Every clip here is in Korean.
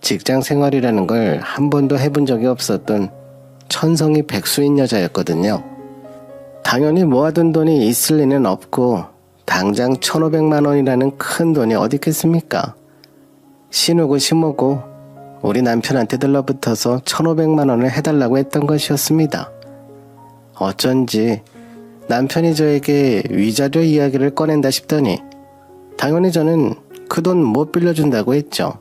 직장 생활이라는 걸 한 번도 해본 적이 없었던 천성이 백수인 여자였거든요. 당연히 모아둔 돈이 있을 리는 없고 당장 1,500만 원이라는 큰 돈이 어디 있겠습니까? 신우고 시모고 우리 남편한테 들러붙어서 1,500만 원을 해달라고 했던 것이었습니다. 어쩐지 남편이 저에게 위자료 이야기를 꺼낸다 싶더니 당연히 저는 그 돈 못 빌려준다고 했죠.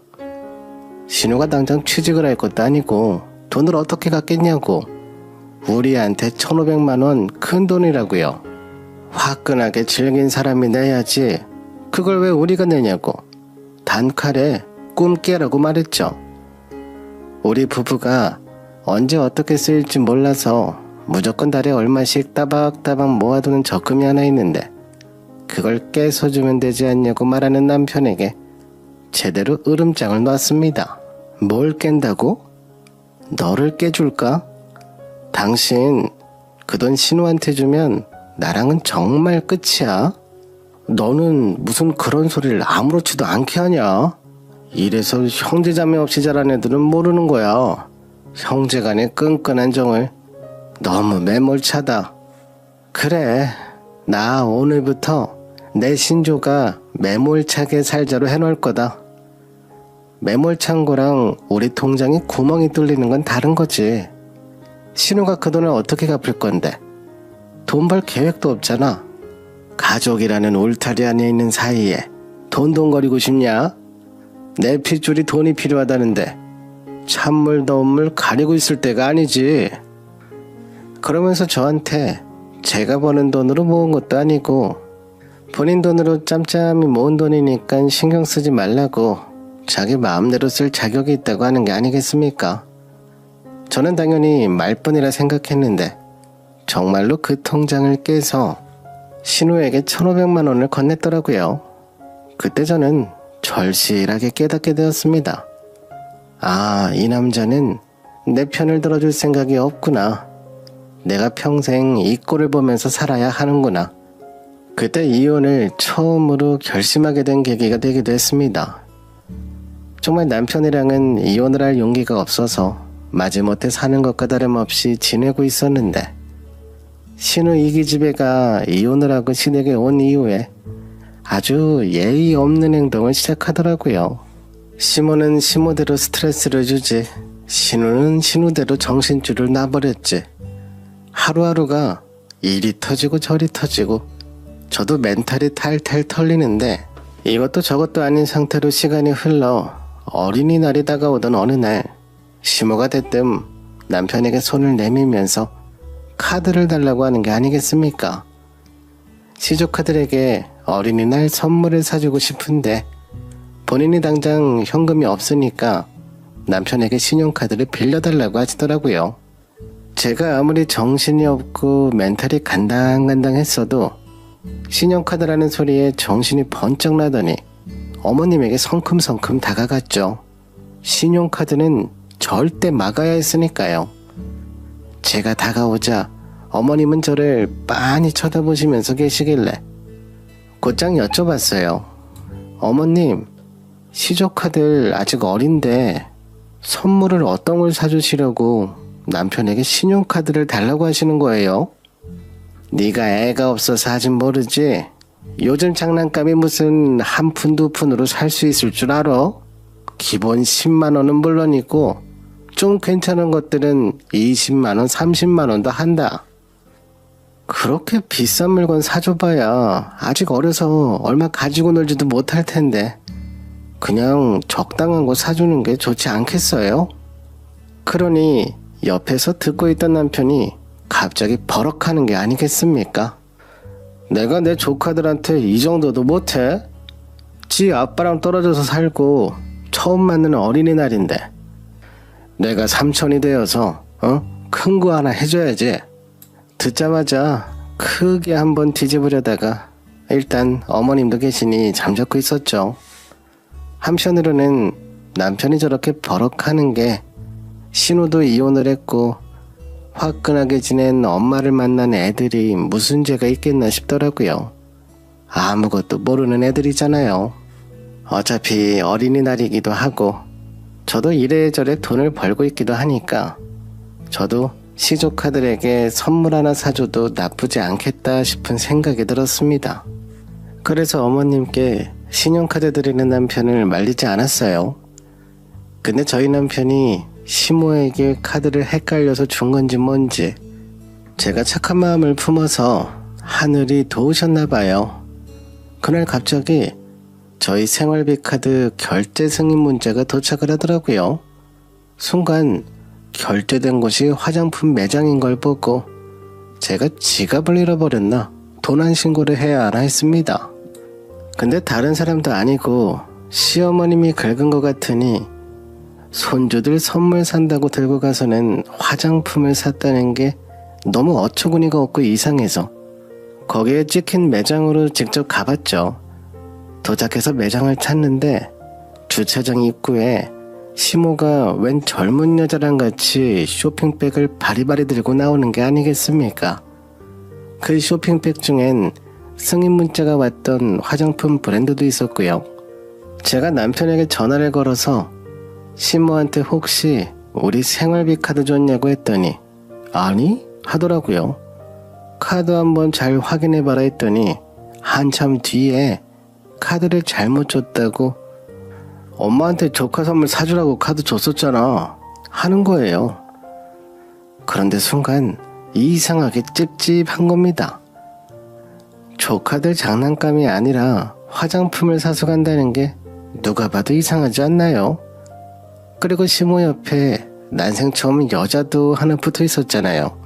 신우가 당장 취직을 할 것도 아니고 돈을 어떻게 갖겠냐고. 우리한테 1,500만 원 큰 돈이라고요. 화끈하게 질긴 사람이 내야지 그걸 왜 우리가 내냐고 단칼에 꿈 깨라고 말했죠. 우리 부부가 언제 어떻게 쓰일지 몰라서 무조건 달에 얼마씩 따박따박 모아두는 적금이 하나 있는데 그걸 깨서 주면 되지 않냐고 말하는 남편에게 제대로 으름장을 놨습니다. 뭘 깬다고? 너를 깨줄까? 당신 그 돈 신우한테 주면 나랑은 정말 끝이야. 너는 무슨 그런 소리를 아무렇지도 않게 하냐? 이래서 형제자매 없이 자란 애들은 모르는 거야. 형제간의 끈끈한 정을. 너무 매몰차다. 그래, 나 오늘부터 내 신조가 매몰차게 살자로 해놓을 거다. 매몰찬 거랑 우리 통장에 구멍이 뚫리는 건 다른 거지. 신우가 그 돈을 어떻게 갚을 건데? 돈 벌 계획도 없잖아. 가족이라는 울타리 안에 있는 사이에 돈돈거리고 싶냐? 내 핏줄이 돈이 필요하다는데 찬물 더운 물 가리고 있을 때가 아니지. 그러면서 저한테 제가 버는 돈으로 모은 것도 아니고 본인 돈으로 짬짬이 모은 돈이니까 신경 쓰지 말라고 자기 마음대로 쓸 자격이 있다고 하는 게 아니겠습니까? 저는 당연히 말뿐이라 생각했는데 정말로 그 통장을 깨서 신우에게 1,500만 원을 건넸더라고요. 그때 저는 절실하게 깨닫게 되었습니다. 아, 이 남자는 내 편을 들어줄 생각이 없구나. 내가 평생 이 꼴을 보면서 살아야 하는구나. 그때 이혼을 처음으로 결심하게 된 계기가 되기도 했습니다. 정말 남편이랑은 이혼을 할 용기가 없어서 마지못해 사는 것과 다름없이 지내고 있었는데 신우 이기집애가 이혼을 하고 시댁에 온 이후에 아주 예의 없는 행동을 시작하더라고요. 시모는 시모대로 스트레스를 주지 신우는 신우대로 정신줄을 놔버렸지. 하루하루가 이리 터지고 저리 터지고 저도 멘탈이 탈탈 털리는데 이것도 저것도 아닌 상태로 시간이 흘러 어린이날이 다가오던 어느 날 시모가 대뜸 남편에게 손을 내밀면서 카드를 달라고 하는 게 아니겠습니까? 시조카들에게 어린이날 선물을 사주고 싶은데 본인이 당장 현금이 없으니까 남편에게 신용카드를 빌려달라고 하시더라고요. 제가 아무리 정신이 없고 멘탈이 간당간당했어도 신용카드라는 소리에 정신이 번쩍 나더니 어머님에게 성큼성큼 다가갔죠. 신용카드는 절대 막아야 했으니까요. 제가 다가오자 어머님은 저를 빤히 쳐다보시면서 계시길래 곧장 여쭤봤어요. 어머님, 시조카들 아직 어린데 선물을 어떤 걸 사주시려고 남편에게 신용카드를 달라고 하시는 거예요? 네가 애가 없어서 아직 모르지? 요즘 장난감이 무슨 한 푼 두 푼으로 살 수 있을 줄 알아? 기본 10만 원은 물론이고 좀 괜찮은 것들은 20만 원, 30만 원도 한다. 그렇게 비싼 물건 사줘봐야 아직 어려서 얼마 가지고 놀지도 못할 텐데 그냥 적당한 거 사주는 게 좋지 않겠어요? 그러니 옆에서 듣고 있던 남편이 갑자기 버럭하는 게 아니겠습니까? 내가 내 조카들한테 이 정도도 못해? 지 아빠랑 떨어져서 살고 처음 만나는 어린이날인데 내가 삼촌이 되어서 큰 거 하나 해줘야지. 듣자마자 크게 한번 뒤집으려다가 일단 어머님도 계시니 잠적고 있었죠. 한편으로는 남편이 저렇게 버럭하는 게 신우도 이혼을 했고 화끈하게 지낸 엄마를 만난 애들이 무슨 죄가 있겠나 싶더라고요. 아무것도 모르는 애들이잖아요. 어차피 어린이날이기도 하고 저도 이래저래 돈을 벌고 있기도 하니까 저도 시조카들에게 선물 하나 사줘도 나쁘지 않겠다 싶은 생각이 들었습니다. 그래서 어머님께 신용카드 드리는 남편을 말리지 않았어요. 근데 저희 남편이 시모에게 카드를 헷갈려서 준 건지 뭔지 제가 착한 마음을 품어서 하늘이 도우셨나봐요. 그날 갑자기 저희 생활비 카드 결제 승인 문자가 도착을 하더라고요. 순간 결제된 곳이 화장품 매장인 걸 보고 제가 지갑을 잃어버렸나 도난 신고를 해야 하나 했습니다. 근데 다른 사람도 아니고 시어머님이 긁은 것 같으니 손주들 선물 산다고 들고 가서는 화장품을 샀다는 게 너무 어처구니가 없고 이상해서 거기에 찍힌 매장으로 직접 가봤죠. 도착해서 매장을 찾는데 주차장 입구에 시모가 웬 젊은 여자랑 같이 쇼핑백을 바리바리 들고 나오는 게 아니겠습니까? 그 쇼핑백 중엔 승인 문자가 왔던 화장품 브랜드도 있었고요. 제가 남편에게 전화를 걸어서 시모한테 혹시 우리 생활비 카드 줬냐고 했더니 아니? 하더라고요. 카드 한번 잘 확인해봐라 했더니 한참 뒤에 카드를 잘못 줬다고 엄마한테 조카 선물 사주라고 카드 줬었잖아 하는 거예요. 그런데 순간 이상하게 찝찝한 겁니다. 조카들 장난감이 아니라 화장품을 사서 간다는 게 누가 봐도 이상하지 않나요? 그리고 시모 옆에 난생 처음 여자도 하나 붙어 있었잖아요.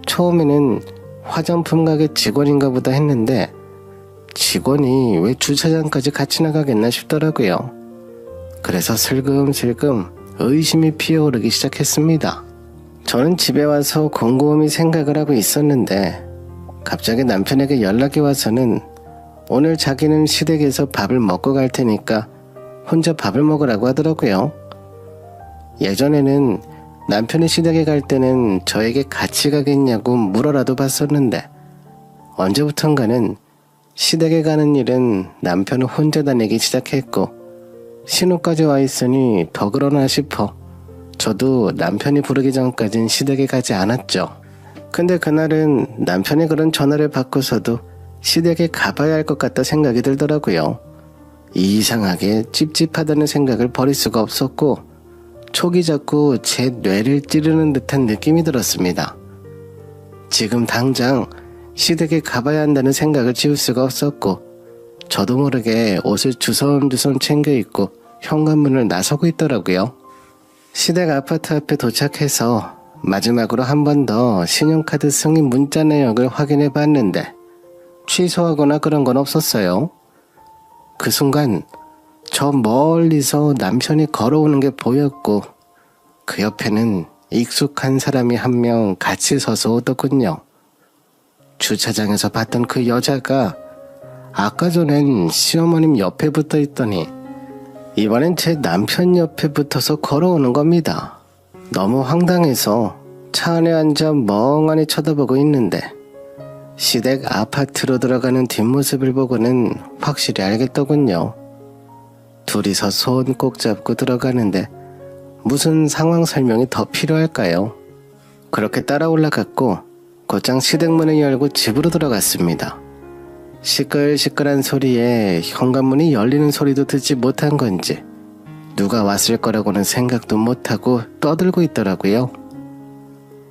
처음에는 화장품 가게 직원인가 보다 했는데 직원이 왜 주차장까지 같이 나가겠나 싶더라고요. 그래서 슬금슬금 의심이 피어오르기 시작했습니다. 저는 집에 와서 곰곰이 생각을 하고 있었는데 갑자기 남편에게 연락이 와서는 오늘 자기는 시댁에서 밥을 먹고 갈 테니까 혼자 밥을 먹으라고 하더라고요. 예전에는 남편이 시댁에 갈 때는 저에게 같이 가겠냐고 물어라도 봤었는데 언제부턴가는 시댁에 가는 일은 남편은 혼자 다니기 시작했고 신호까지 와 있으니 더 그러나 싶어 저도 남편이 부르기 전까진 시댁에 가지 않았죠. 근데 그날은 남편이 그런 전화를 받고서도 시댁에 가봐야 할 것 같다 생각이 들더라고요. 이상하게 찝찝하다는 생각을 버릴 수가 없었고 촉이 자꾸 제 뇌를 찌르는 듯한 느낌이 들었습니다. 지금 당장 시댁에 가봐야 한다는 생각을 지울 수가 없었고 저도 모르게 옷을 주섬주섬 챙겨 입고 현관문을 나서고 있더라고요. 시댁 아파트 앞에 도착해서 마지막으로 한 번 더 신용카드 승인 문자 내역을 확인해 봤는데 취소하거나 그런 건 없었어요. 그 순간 저 멀리서 남편이 걸어오는 게 보였고 그 옆에는 익숙한 사람이 한 명 같이 서서 오더군요. 주차장에서 봤던 그 여자가 아까 전엔 시어머님 옆에 붙어 있더니 이번엔 제 남편 옆에 붙어서 걸어오는 겁니다. 너무 황당해서 차 안에 앉아 멍하니 쳐다보고 있는데 시댁 아파트로 들어가는 뒷모습을 보고는 확실히 알겠더군요. 둘이서 손 꼭 잡고 들어가는데 무슨 상황 설명이 더 필요할까요? 그렇게 따라 올라갔고 곧장 시댁문을 열고 집으로 들어갔습니다. 시끌시끌한 소리에 현관문이 열리는 소리도 듣지 못한 건지 누가 왔을 거라고는 생각도 못하고 떠들고 있더라고요.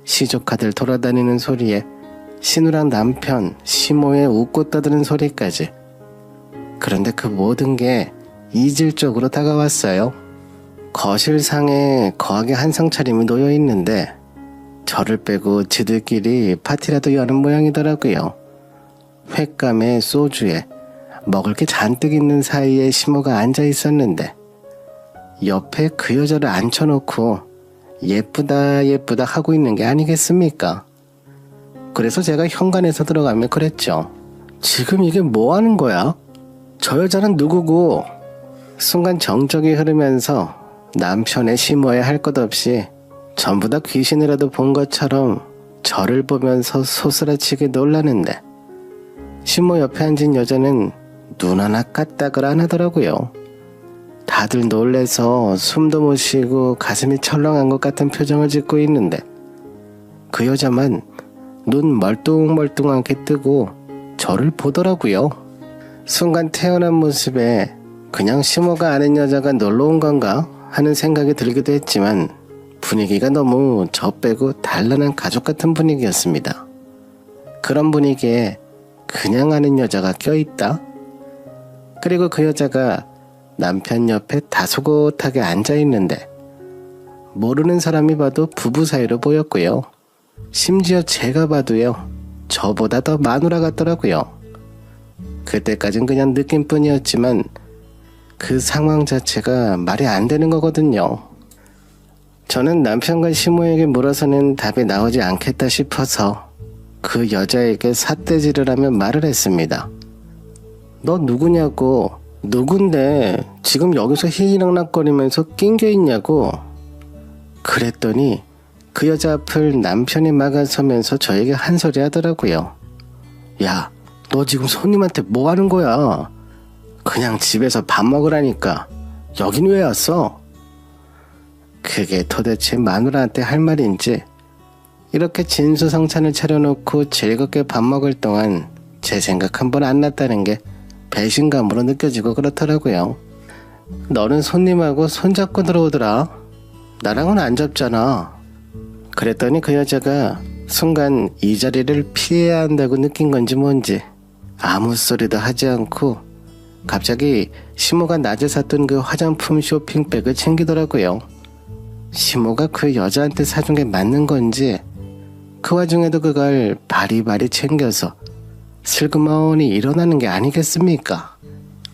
시조카들 돌아다니는 소리에 신우랑 남편, 시모의 웃고 떠드는 소리까지. 그런데 그 모든 게 이질적으로 다가왔어요. 거실상에 거하게 한상 차림이 놓여 있는데 저를 빼고 지들끼리 파티라도 여는 모양이더라고요. 횟감에 소주에 먹을 게 잔뜩 있는 사이에 시모가 앉아 있었는데 옆에 그 여자를 앉혀놓고 예쁘다 예쁘다 하고 있는 게 아니겠습니까? 그래서 제가 현관에서 들어가며 그랬죠. 지금 이게 뭐 하는 거야? 저 여자는 누구고? 순간 정적이 흐르면서 남편의 시모에 할 것 없이 전부 다 귀신이라도 본 것처럼 저를 보면서 소스라치게 놀라는데 시모 옆에 앉은 여자는 눈 하나 까딱을 안 하더라고요. 다들 놀래서 숨도 못 쉬고 가슴이 철렁한 것 같은 표정을 짓고 있는데 그 여자만 눈 멀뚱멀뚱하게 뜨고 저를 보더라고요. 순간 태어난 모습에 그냥 시모가 아는 여자가 놀러 온 건가 하는 생각이 들기도 했지만 분위기가 너무 저 빼고 단란한 가족 같은 분위기였습니다. 그런 분위기에 그냥 아는 여자가 껴있다? 그리고 그 여자가 남편 옆에 다소곳하게 앉아있는데 모르는 사람이 봐도 부부 사이로 보였고요. 심지어 제가 봐도요, 저보다 더 마누라 같더라고요. 그때까진 그냥 느낌뿐이었지만 그 상황 자체가 말이 안 되는 거거든요. 저는 남편과 시모에게 물어서는 답이 나오지 않겠다 싶어서 그 여자에게 삿대질을 하며 말을 했습니다. 너 누구냐고. 누군데 지금 여기서 희희낙낙거리면서 낑겨 있냐고. 그랬더니 그 여자 앞을 남편이 막아서면서 저에게 한 소리 하더라고요. 야, 너 지금 손님한테 뭐 하는 거야? 그냥 집에서 밥 먹으라니까. 여긴 왜 왔어? 그게 도대체 마누라한테 할 말인지 이렇게 진수성찬을 차려놓고 즐겁게 밥 먹을 동안 제 생각 한 번 안 났다는 게 배신감으로 느껴지고 그렇더라고요. 너는 손님하고 손잡고 들어오더라. 나랑은 안 잡잖아. 그랬더니 그 여자가 순간 이 자리를 피해야 한다고 느낀 건지 뭔지 아무 소리도 하지 않고 갑자기 시모가 낮에 샀던 그 화장품 쇼핑백을 챙기더라고요. 시모가 그 여자한테 사준 게 맞는 건지 그 와중에도 그걸 바리바리 챙겨서 슬그머니 일어나는 게 아니겠습니까?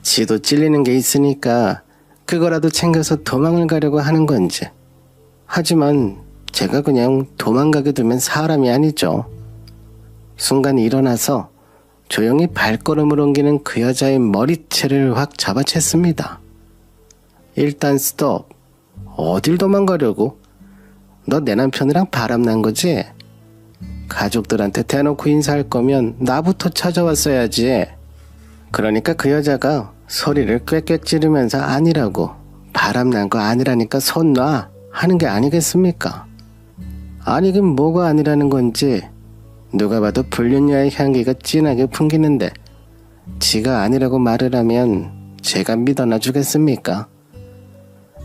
지도 찔리는 게 있으니까 그거라도 챙겨서 도망을 가려고 하는 건지. 하지만 제가 그냥 도망가게 두면 사람이 아니죠. 순간 일어나서 조용히 발걸음을 옮기는 그 여자의 머리채를 확 잡아챘습니다. 일단 스톱. 어딜 도망가려고? 너 내 남편이랑 바람난 거지? 가족들한테 대놓고 인사할 거면 나부터 찾아왔어야지. 그러니까 그 여자가 소리를 꽥꽥 지르면서 아니라고, 바람난 거 아니라니까 손 놔 하는 게 아니겠습니까? 아니긴 뭐가 아니라는 건지 누가 봐도 불륜녀의 향기가 진하게 풍기는데 지가 아니라고 말을 하면 제가 믿어놔 주겠습니까?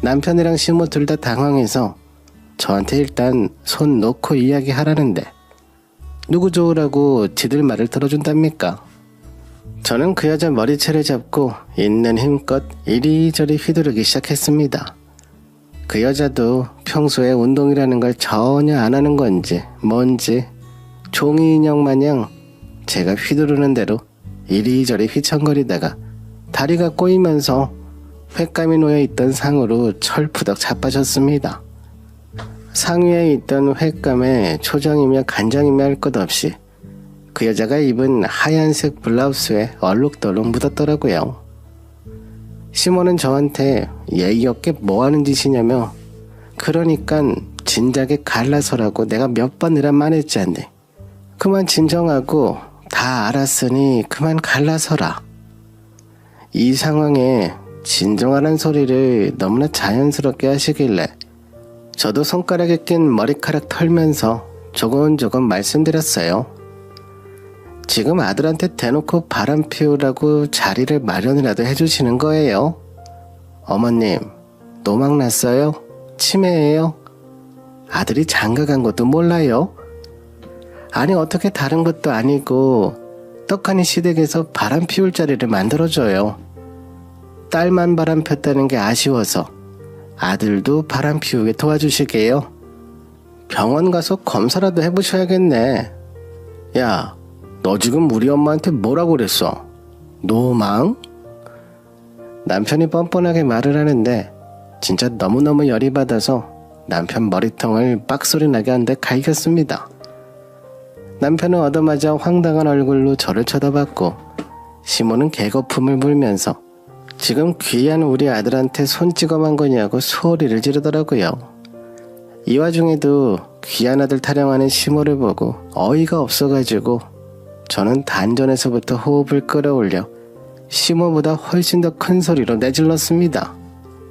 남편이랑 시모 둘 다 당황해서 저한테 일단 손 놓고 이야기하라는데 누구 좋으라고 지들 말을 들어준답니까? 저는 그 여자 머리채를 잡고 있는 힘껏 이리저리 휘두르기 시작했습니다. 그 여자도 평소에 운동이라는 걸 전혀 안 하는 건지 뭔지 종이 인형 마냥 제가 휘두르는 대로 이리저리 휘청거리다가 다리가 꼬이면서 횟감이 놓여있던 상으로 철푸덕 자빠졌습니다. 상 위에 있던 횟감에 초장이며 간장이며 할 것 없이 그 여자가 입은 하얀색 블라우스에 얼룩덜룩 묻었더라고요. 시모는 저한테 예의 없게 뭐하는 짓이냐며 그러니깐 진작에 갈라서라고 내가 몇 번이란 말했지 않네. 그만 진정하고 다 알았으니 그만 갈라서라. 이 상황에 진정하란 소리를 너무나 자연스럽게 하시길래 저도 손가락에 낀 머리카락 털면서 조곤조곤 말씀드렸어요. 지금 아들한테 대놓고 바람 피우라고 자리를 마련이라도 해주시는 거예요? 어머님, 노망 났어요? 치매예요? 아들이 장가간 것도 몰라요? 아니 어떻게 다른 것도 아니고 떡하니 시댁에서 바람 피울 자리를 만들어줘요. 딸만 바람 폈다는 게 아쉬워서 아들도 바람 피우게 도와주시게요. 병원 가서 검사라도 해보셔야겠네. 야, 너 지금 우리 엄마한테 뭐라고 그랬어? 노망? 남편이 뻔뻔하게 말을 하는데 진짜 너무너무 열이 받아서 남편 머리통을 빡소리 나게 한 데 갈겼습니다. 남편은 얻어맞아 황당한 얼굴로 저를 쳐다봤고 시모는 개거품을 물면서 지금 귀한 우리 아들한테 손 찍어만 거냐고 소리를 지르더라고요. 이 와중에도 귀한 아들 타령하는 시모를 보고 어이가 없어가지고 저는 단전에서부터 호흡을 끌어올려 시모보다 훨씬 더 큰 소리로 내질렀습니다.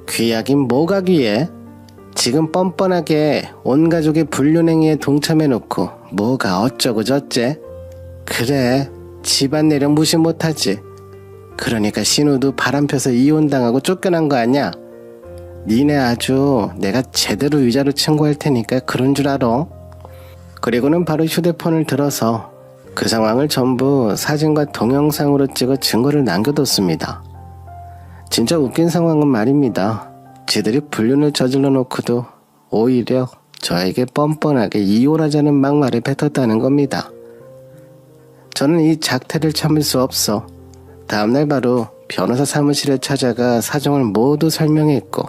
귀하긴 뭐가 귀해? 지금 뻔뻔하게 온 가족이 불륜행위에 동참해놓고 뭐가 어쩌고 저째? 그래, 집안 내력 무시 못하지. 그러니까 신우도 바람펴서 이혼당하고 쫓겨난 거 아냐? 니네 아주 내가 제대로 위자료 청구할 테니까 그런 줄 알아? 그리고는 바로 휴대폰을 들어서 그 상황을 전부 사진과 동영상으로 찍어 증거를 남겨뒀습니다. 진짜 웃긴 상황은 말입니다. 지들이 불륜을 저질러 놓고도 오히려 저에게 뻔뻔하게 이혼하자는 막말을 뱉었다는 겁니다. 저는 이 작태를 참을 수 없어 다음날 바로 변호사 사무실에 찾아가 사정을 모두 설명했고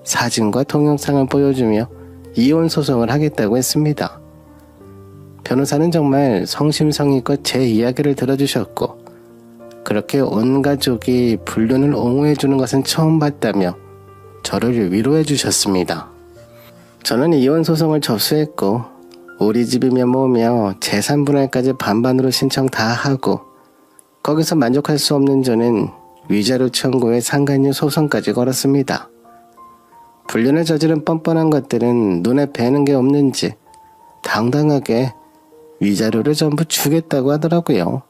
사진과 동영상을 보여주며 이혼 소송을 하겠다고 했습니다. 변호사는 정말 성심성의껏 제 이야기를 들어주셨고 그렇게 온 가족이 불륜을 옹호해주는 것은 처음 봤다며 저를 위로해 주셨습니다. 저는 이혼 소송을 접수했고 우리 집이며 뭐며 재산 분할까지 반반으로 신청 다 하고 거기서 만족할 수 없는 저는 위자료 청구에 상간녀 소송까지 걸었습니다. 불륜을 저지른 뻔뻔한 것들은 눈에 뵈는 게 없는지 당당하게 위자료를 전부 주겠다고 하더라고요.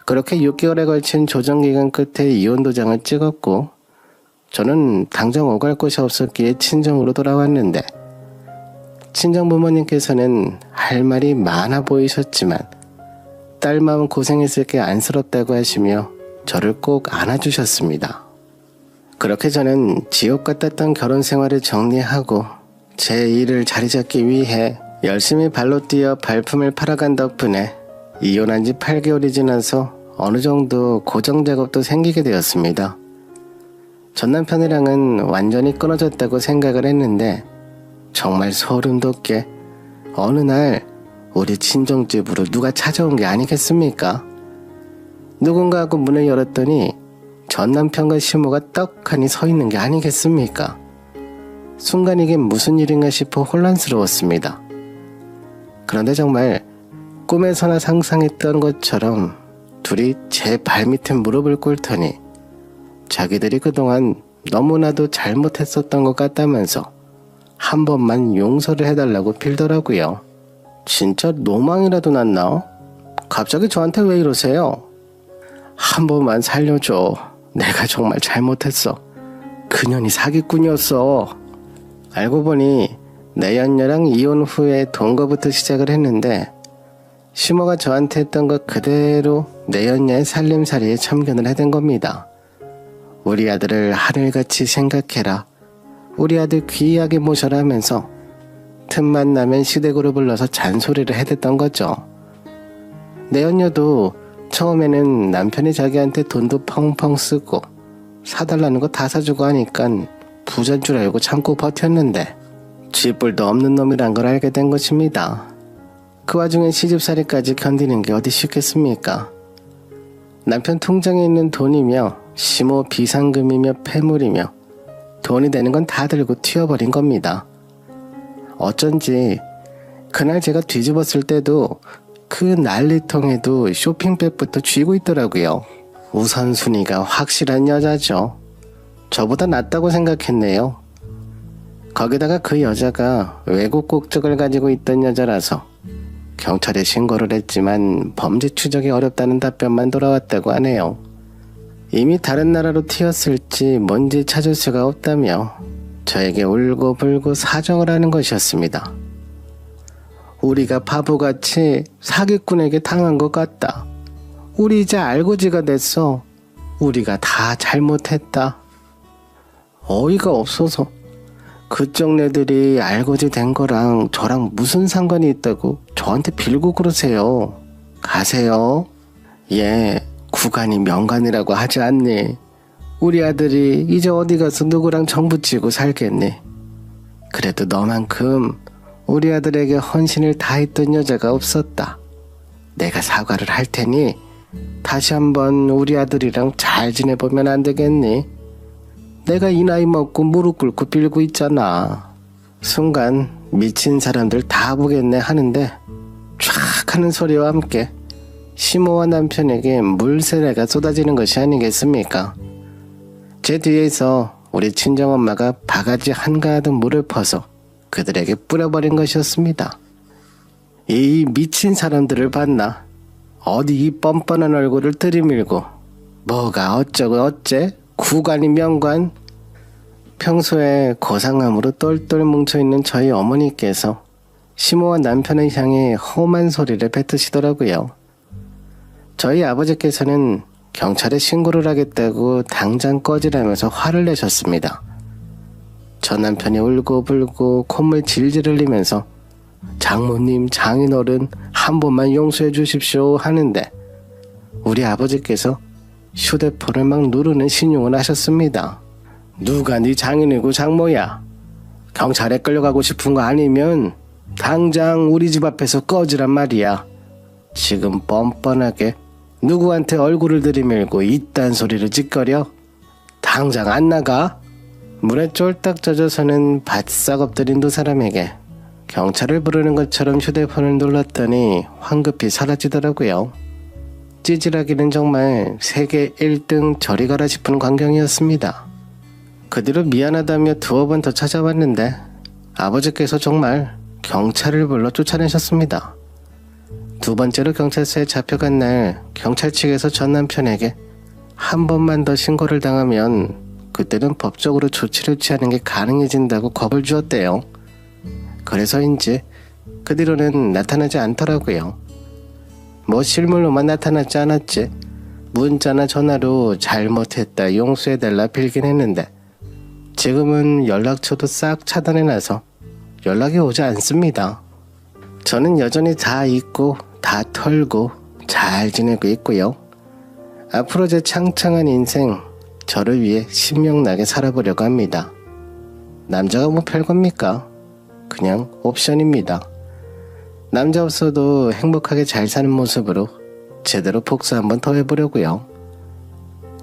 그렇게 6개월에 걸친 조정기간 끝에 이혼 도장을 찍었고 저는 당장 오갈 곳이 없었기에 친정으로 돌아왔는데 친정 부모님께서는 할 말이 많아 보이셨지만 딸 마음 고생했을 게 안쓰럽다고 하시며 저를 꼭 안아주셨습니다. 그렇게 저는 지옥 같았던 결혼 생활을 정리하고 제 일을 자리잡기 위해 열심히 발로 뛰어 발품을 팔아간 덕분에 이혼한 지 8개월이 지나서 어느 정도 고정 작업도 생기게 되었습니다. 전 남편이랑은 완전히 끊어졌다고 생각을 했는데 정말 소름 돋게 어느 날 우리 친정집으로 누가 찾아온 게 아니겠습니까? 누군가하고 문을 열었더니 전 남편과 시모가 떡하니 서 있는 게 아니겠습니까? 순간 이게 무슨 일인가 싶어 혼란스러웠습니다. 그런데 정말 꿈에서나 상상했던 것처럼 둘이 제 발밑에 무릎을 꿇더니 자기들이 그동안 너무나도 잘못했었던 것 같다면서 한 번만 용서를 해달라고 빌더라고요. 진짜 노망이라도 났나? 갑자기 저한테 왜 이러세요? 한 번만 살려줘. 내가 정말 잘못했어. 그년이 사기꾼이었어. 알고 보니 내연녀랑 이혼 후에 동거부터 시작을 했는데 시모가 저한테 했던 것 그대로 내연녀의 살림살이에 참견을 해댄 겁니다. 우리 아들을 하늘같이 생각해라. 우리 아들 귀하게 모셔라 하면서 틈만 나면 시댁으로 불러서 잔소리를 해댔던 거죠. 내연녀도 처음에는 남편이 자기한테 돈도 펑펑 쓰고 사달라는 거 다 사주고 하니까 부자인 줄 알고 참고 버텼는데 쥐뿔도 없는 놈이란 걸 알게 된 것입니다. 그 와중에 시집살이까지 견디는 게 어디 쉽겠습니까? 남편 통장에 있는 돈이며 시모 비상금이며 폐물이며 돈이 되는 건 다 들고 튀어버린 겁니다. 어쩐지 그날 제가 뒤집었을 때도 그 난리통에도 쇼핑백부터 쥐고 있더라고요. 우선순위가 확실한 여자죠. 저보다 낫다고 생각했네요. 거기다가 그 여자가 외국 국적을 가지고 있던 여자라서 경찰에 신고를 했지만 범죄 추적이 어렵다는 답변만 돌아왔다고 하네요. 이미 다른 나라로 튀었을지 뭔지 찾을 수가 없다며 저에게 울고불고 사정을 하는 것이었습니다. 우리가 바보같이 사기꾼에게 당한 것 같다. 우리 이제 알고지가 됐어. 우리가 다 잘못했다. 어이가 없어서 그쪽 애들이 알고지 된 거랑 저랑 무슨 상관이 있다고 저한테 빌고 그러세요. 가세요. 얘 구간이 명간이라고 하지 않니? 우리 아들이 이제 어디 가서 누구랑 정붙이고 살겠니? 그래도 너만큼 우리 아들에게 헌신을 다했던 여자가 없었다. 내가 사과를 할 테니 다시 한번 우리 아들이랑 잘 지내보면 안 되겠니? 내가 이 나이 먹고 무릎 꿇고 빌고 있잖아. 순간 미친 사람들 다 보겠네 하는데 촥 하는 소리와 함께 시모와 남편에게 물세례가 쏟아지는 것이 아니겠습니까? 제 뒤에서 우리 친정엄마가 바가지 한가득 물을 퍼서 그들에게 뿌려버린 것이었습니다. 이 미친 사람들을 봤나? 어디 이 뻔뻔한 얼굴을 들이밀고 뭐가 어쩌고 어째? 구관이 명관? 평소에 고상함으로 똘똘 뭉쳐있는 저희 어머니께서 시모와 남편을 향해 험한 소리를 뱉으시더라고요. 저희 아버지께서는 경찰에 신고를 하겠다고 당장 꺼지라면서 화를 내셨습니다. 저 남편이 울고불고 콧물 질질 흘리면서 장모님, 장인어른 한 번만 용서해 주십시오 하는데 우리 아버지께서 휴대폰을 막 누르는 신용을 하셨습니다. 누가 네 장인이고 장모야? 경찰에 끌려가고 싶은 거 아니면 당장 우리 집 앞에서 꺼지란 말이야. 지금 뻔뻔하게 누구한테 얼굴을 들이밀고 이딴 소리를 짓거려? 당장 안 나가? 물에 쫄딱 젖어서는 바싹 엎드린 두 사람에게 경찰을 부르는 것처럼 휴대폰을 눌렀더니 황급히 사라지더라고요. 찌질하기는 정말 세계 1등 저리 가라 싶은 광경이었습니다. 그 뒤로 미안하다며 두어 번 더 찾아왔는데 아버지께서 정말 경찰을 불러 쫓아내셨습니다. 두 번째로 경찰서에 잡혀간 날 경찰 측에서 전 남편에게 한 번만 더 신고를 당하면 그때는 법적으로 조치를 취하는 게 가능해진다고 겁을 주었대요. 그래서인지 그 뒤로는 나타나지 않더라고요. 뭐 실물로만 나타나지 않았지 문자나 전화로 잘못했다 용서해달라 빌긴 했는데 지금은 연락처도 싹 차단해놔서 연락이 오지 않습니다. 저는 여전히 다 잊고 다 털고 잘 지내고 있고요. 앞으로 제 창창한 인생 저를 위해 신명나게 살아보려고 합니다. 남자가 뭐 별겁니까? 그냥 옵션입니다. 남자 없어도 행복하게 잘 사는 모습으로 제대로 복수 한번 더 해보려고요.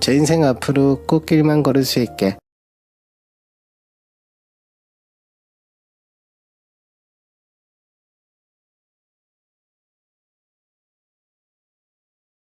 제 인생 앞으로 꽃길만 걸을 수 있게